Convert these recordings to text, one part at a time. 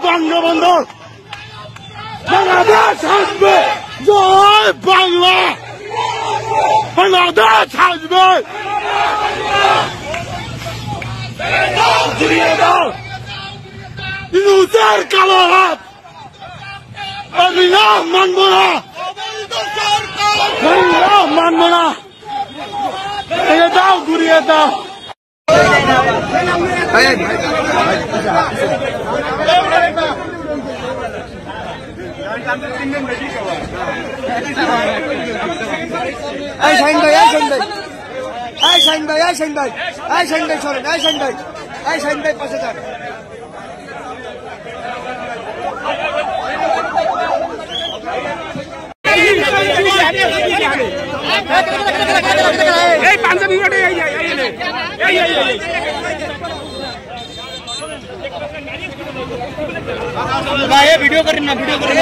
বঙ্গবন্ধু, বাংলাদেশ আসবে, জয় বাংলা, বাংলাদেশ আসবে, ঘুরিয়ে দাও ইউনুসের কালো হাত, মানব না, মানব না, দাও ঘুরিয়ে দাও। শাহিন ভাই, শাহিন ভাই, শাহিন ভাই, শাহিন ভাই সরেন, শাহিন ভাই, শাহিন ভাই পাশে যান। এই পাঞ্জাবি ভিডিও করেন না, ভিডিও করেন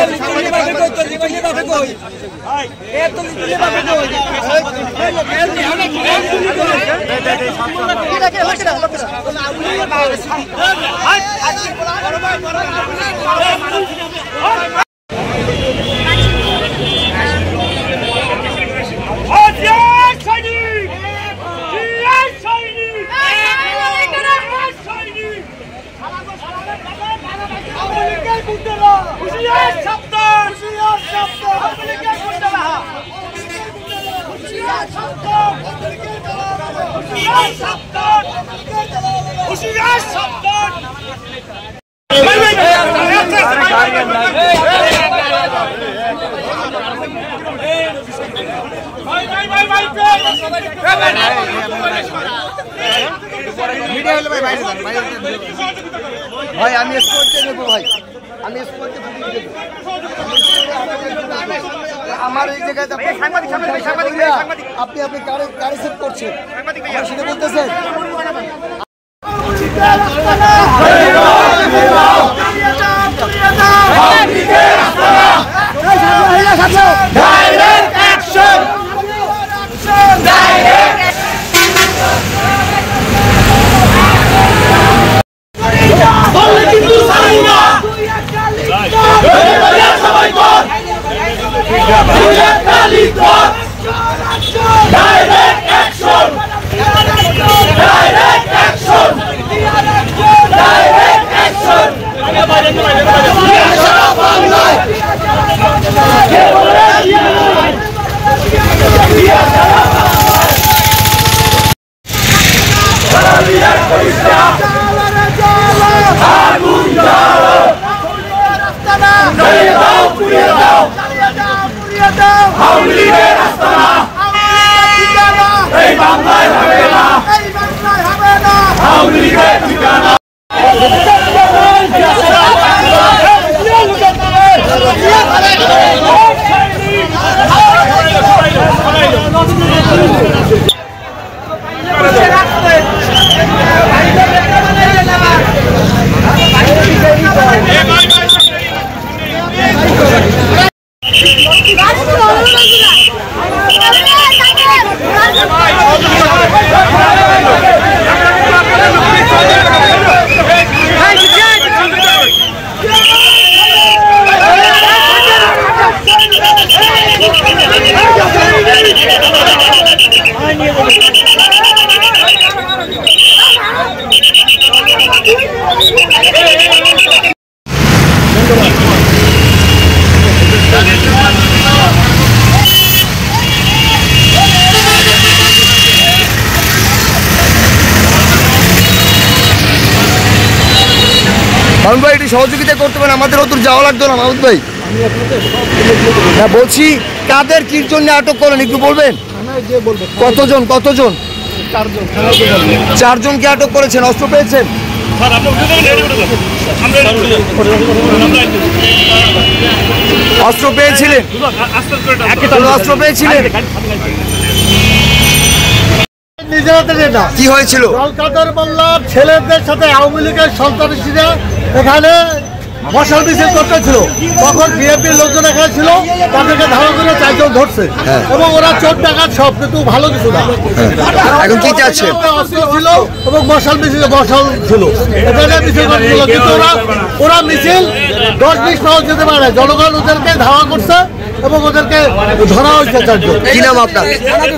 ভাই, আমি স্পোর্টে নেবো ভাই, আমি স্পোর্টে আমার এই জায়গায় আপনি কারে সেট করছেন সেটা বলতেছেন। মাহমুদ ভাই, একটু সহযোগিতা করতে পারেন, আমাদের অত যাওয়া লাগতো না মাহমুদ ভাই। হ্যাঁ বলছি, কাদের কির জন্য আটক করেন একটু বলবেন? কতজন? চারজনকে আটক করেছেন। অস্ত্র পেয়েছেন? অস্ত্র পেয়েছিলেন? অস্ত্র পেয়েছিলেন? কি হয়েছিল? কলকাতার মোল্লার ছেলেদের সাথে আওয়ামী লীগের সন্ত্রাসীরা এখানে মশাল মিছিল করতেছিল, তখন বিএনপির লোকজন এখানে ছিল, তাদেরকে ধাওয়া করে 4 জন ধরছে এবং ওরা চোর ডাকাত সব, কিন্তু ভালো কিছু না। এখন কি চাচ্ছেন? অস্ত্র ছিল এবং মশাল মিছিল ছিল, এটা মিছিল করছিল, কিন্তু ওরা মিছিল 10-20 পাও যেতে পারে। জনগণ ওদেরকে ধাওয়া করছে এবং ওদেরকে ধরা হয়েছে 4 জন। কি নাম আপনার?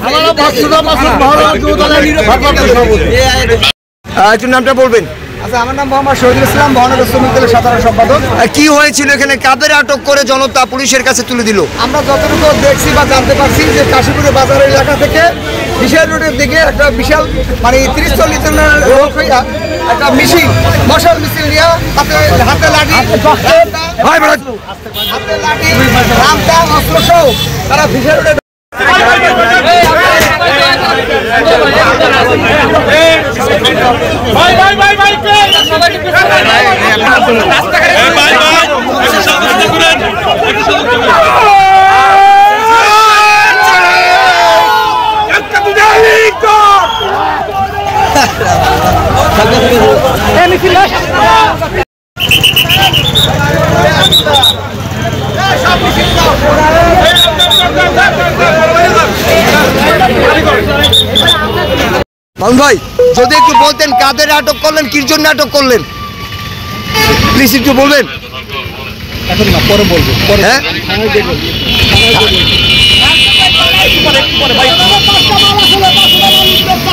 আমার নাম মাসুদা মাসুদ, মহানগর যুব দলের ভারপ্রাপ্ত সভাপতি। একটু নামটা বলবেন। আচ্ছা, আমার নাম মোহাম্মদ শহীদুল ইসলাম, মহানগর শ্রমিক দলের সাধারণ সম্পাদক। কি হয়েছিল এখানে? কাদের আটক করে জনতা পুলিশের কাছে তুলে দিল? আমরা যতটুকু দেখছি বা জানতে পারছি যে কাশীপুরের বাজার এলাকা থেকে বিশাল রোডের দিকে একটা বিশাল মানে 30-40 জনের লোক হইয়া একটা মিছিল, মশাল মিছিল নিয়ে হাতে লাঠি, হাতে লাঠি, রামদা, অস্ত্র সহ তারা বিশাল রোডে মামুন ভাই, যদি একটু বলতেন কাদের আটক করলেন, কির জন্য আটক করলেন, প্লিজ একটু বলবেন। পরে বলবো। হ্যাঁ,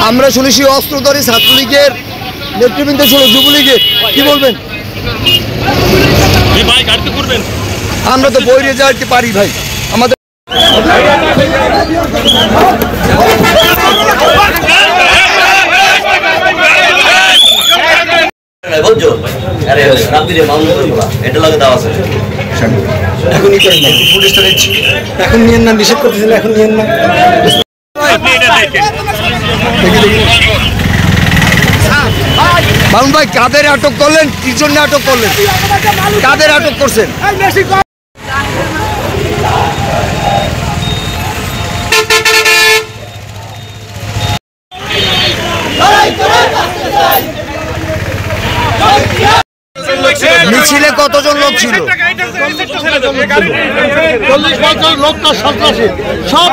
আমরা শুনেছি অস্ত্রধারী ছাত্রলীগের নেতৃবৃন্দ ছিল, যুবলীগের, কি বলবেন? আমরা তো বইরে যাইতে পারি ভাই, আমাদের বুঝছো? আরে রাত্রিরে মামলা এটা লাগে দাও আছে। এখনই করেন না, পুলিশটা দেখছি, এখন নিয়েন না, নিষেধ করতেছিল, এখন নিয়েন না। মামুন ভাই, কাদের আটক করলেন, কি জন্য আটক করলেন, কাদের আটক করছেন? মিছিলে কতজন লোক ছিল? 40-50 লোক, সন্ত্রাসী সব